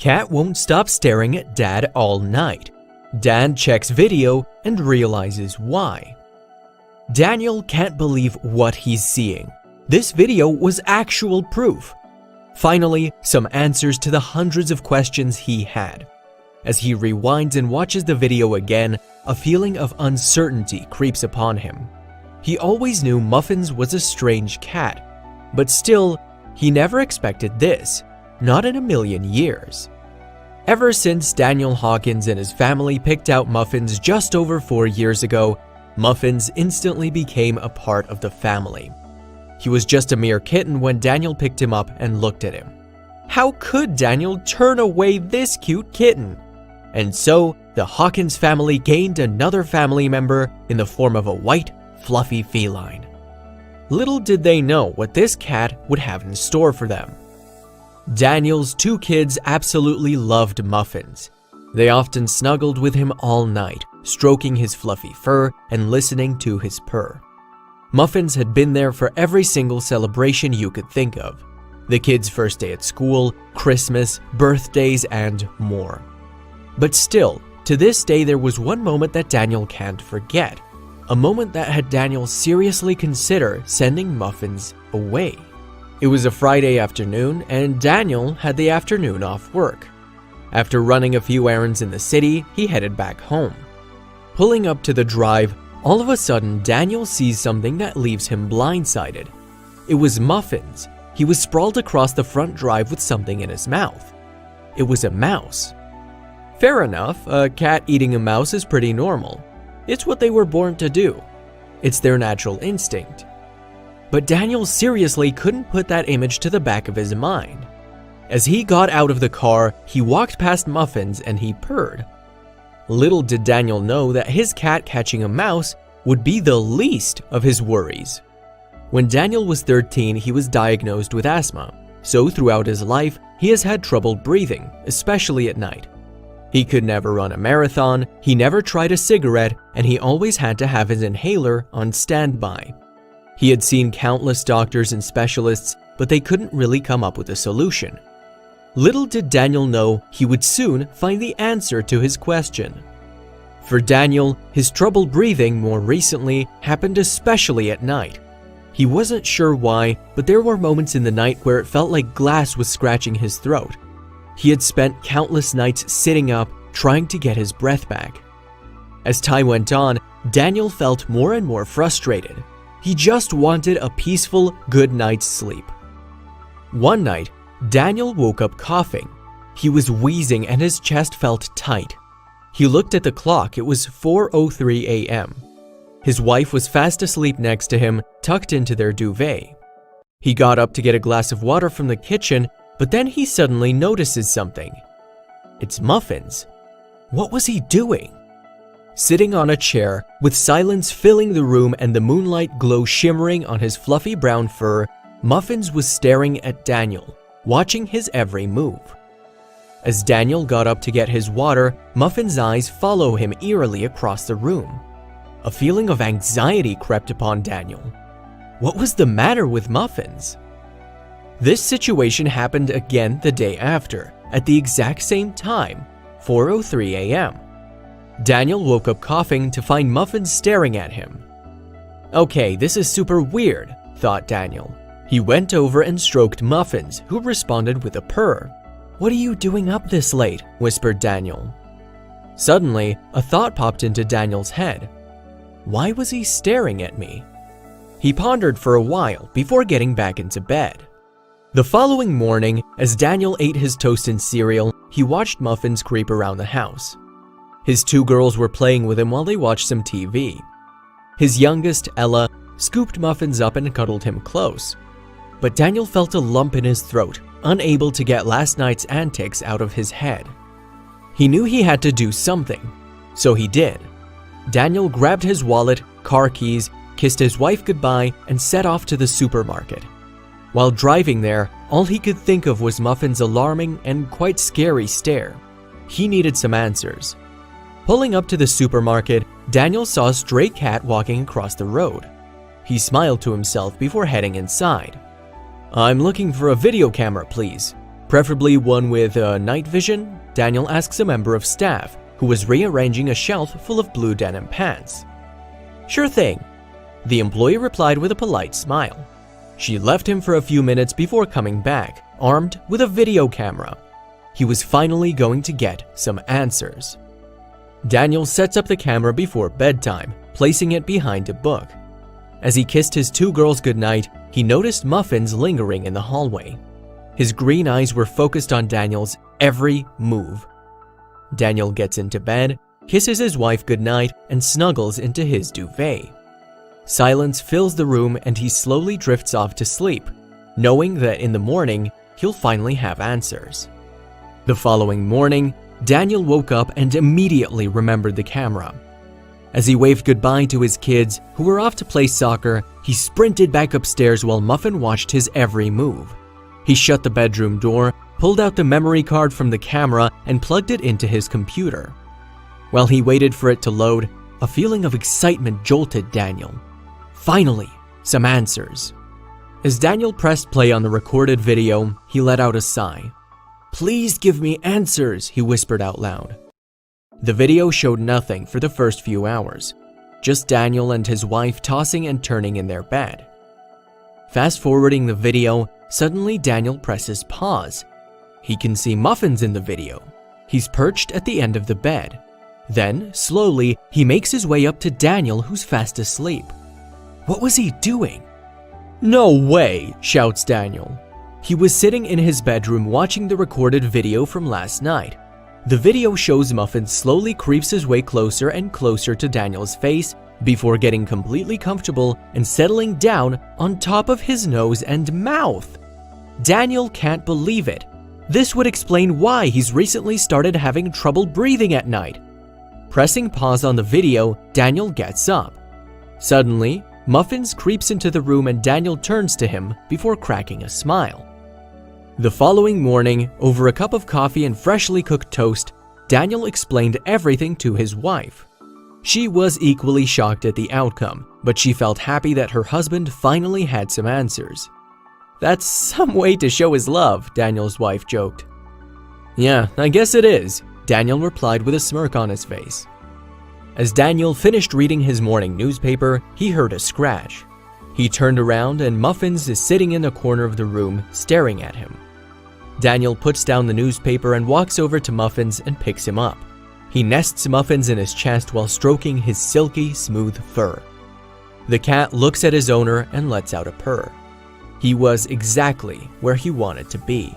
Cat won't stop staring at Dad all night. Dad checks video and realizes why. Daniel can't believe what he's seeing. This video was actual proof. Finally, some answers to the hundreds of questions he had. As he rewinds and watches the video again, a feeling of uncertainty creeps upon him. He always knew Muffins was a strange cat, but still, he never expected this, not in a million years. Ever since Daniel Hawkins and his family picked out Muffins just over 4 years ago, Muffins instantly became a part of the family. He was just a mere kitten when Daniel picked him up and looked at him. How could Daniel turn away this cute kitten? And so, the Hawkins family gained another family member in the form of a white, fluffy feline. Little did they know what this cat would have in store for them. Daniel's 2 kids absolutely loved Muffins. They often snuggled with him all night, stroking his fluffy fur and listening to his purr. Muffins had been there for every single celebration you could think of. The kids' first day at school, Christmas, birthdays, and more. But still, to this day there was one moment that Daniel can't forget. A moment that had Daniel seriously consider sending Muffins away. It was a Friday afternoon, and Daniel had the afternoon off work. After running a few errands in the city, he headed back home. Pulling up to the drive, all of a sudden Daniel sees something that leaves him blindsided. It was Muffins. He was sprawled across the front drive with something in his mouth. It was a mouse. Fair enough, a cat eating a mouse is pretty normal. It's what they were born to do. It's their natural instinct. But Daniel seriously couldn't put that image to the back of his mind. As he got out of the car, he walked past Muffins and he purred. Little did Daniel know that his cat catching a mouse would be the least of his worries. When Daniel was 13, he was diagnosed with asthma, so throughout his life, he has had trouble breathing, especially at night. He could never run a marathon, he never tried a cigarette, and he always had to have his inhaler on standby. He had seen countless doctors and specialists, but they couldn't really come up with a solution. Little did Daniel know he would soon find the answer to his question. For Daniel, his trouble breathing more recently happened especially at night. He wasn't sure why, but there were moments in the night where it felt like glass was scratching his throat. He had spent countless nights sitting up, trying to get his breath back. As time went on, Daniel felt more and more frustrated. He just wanted a peaceful, good night's sleep. One night, Daniel woke up coughing. He was wheezing and his chest felt tight. He looked at the clock. It was 4:03 a.m. His wife was fast asleep next to him, tucked into their duvet. He got up to get a glass of water from the kitchen, but then he suddenly notices something. It's Muffins. What was he doing? Sitting on a chair, with silence filling the room and the moonlight glow shimmering on his fluffy brown fur, Muffins was staring at Daniel, watching his every move. As Daniel got up to get his water, Muffins' eyes follow him eerily across the room. A feeling of anxiety crept upon Daniel. What was the matter with Muffins? This situation happened again the day after, at the exact same time, 4:03 a.m. Daniel woke up coughing to find Muffins staring at him. Okay, this is super weird, thought Daniel. He went over and stroked Muffins, who responded with a purr. What are you doing up this late? Whispered Daniel. Suddenly, a thought popped into Daniel's head. Why was he staring at me? He pondered for a while before getting back into bed. The following morning, as Daniel ate his toast and cereal, he watched Muffins creep around the house. His 2 girls were playing with him while they watched some TV. His youngest, Ella, scooped Muffins up and cuddled him close. But Daniel felt a lump in his throat, unable to get last night's antics out of his head. He knew he had to do something, so he did. Daniel grabbed his wallet, car keys, kissed his wife goodbye, and set off to the supermarket. While driving there, all he could think of was Muffins' alarming and quite scary stare. He needed some answers. Pulling up to the supermarket, Daniel saw a stray cat walking across the road. He smiled to himself before heading inside. I'm looking for a video camera, please, Preferably one with night vision, Daniel asks a member of staff who was rearranging a shelf full of blue denim pants. "Sure thing," the employee replied with a polite smile. She left him for a few minutes before coming back, armed with a video camera. He was finally going to get some answers. Daniel sets up the camera before bedtime, placing it behind a book. As he kissed his two girls goodnight, he noticed Muffins lingering in the hallway. His green eyes were focused on Daniel's every move. Daniel gets into bed, kisses his wife goodnight, and snuggles into his duvet. Silence fills the room and he slowly drifts off to sleep, knowing that in the morning, he'll finally have answers. The following morning, Daniel woke up and immediately remembered the camera. As he waved goodbye to his kids, who were off to play soccer, he sprinted back upstairs while Muffin watched his every move. He shut the bedroom door, pulled out the memory card from the camera, and plugged it into his computer. While he waited for it to load, a feeling of excitement jolted Daniel. Finally, some answers. As Daniel pressed play on the recorded video, he let out a sigh. "Please give me answers," he whispered out loud. The video showed nothing for the first few hours, just Daniel and his wife tossing and turning in their bed. Fast forwarding the video, suddenly Daniel presses pause. He can see Muffins in the video. He's perched at the end of the bed. Then, slowly, he makes his way up to Daniel, who's fast asleep. What was he doing? "No way!" shouts Daniel. He was sitting in his bedroom watching the recorded video from last night. The video shows Muffins slowly creeps his way closer and closer to Daniel's face before getting completely comfortable and settling down on top of his nose and mouth. Daniel can't believe it. This would explain why he's recently started having trouble breathing at night. Pressing pause on the video, Daniel gets up. Suddenly, Muffins creeps into the room and Daniel turns to him before cracking a smile. The following morning, over a cup of coffee and freshly cooked toast, Daniel explained everything to his wife. She was equally shocked at the outcome, but she felt happy that her husband finally had some answers. "That's some way to show his love," Daniel's wife joked. "Yeah, I guess it is," Daniel replied with a smirk on his face. As Daniel finished reading his morning newspaper, he heard a scratch. He turned around and Muffins is sitting in the corner of the room, staring at him. Daniel puts down the newspaper and walks over to Muffins and picks him up. He nests Muffins in his chest while stroking his silky, smooth fur. The cat looks at his owner and lets out a purr. He was exactly where he wanted to be.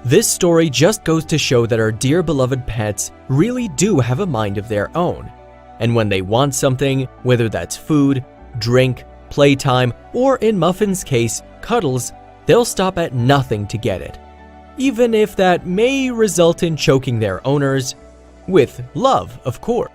This story just goes to show that our dear beloved pets really do have a mind of their own. And when they want something, whether that's food, drink, playtime, or in Muffin's case, cuddles, they'll stop at nothing to get it. Even if that may result in choking their owners, with love, of course.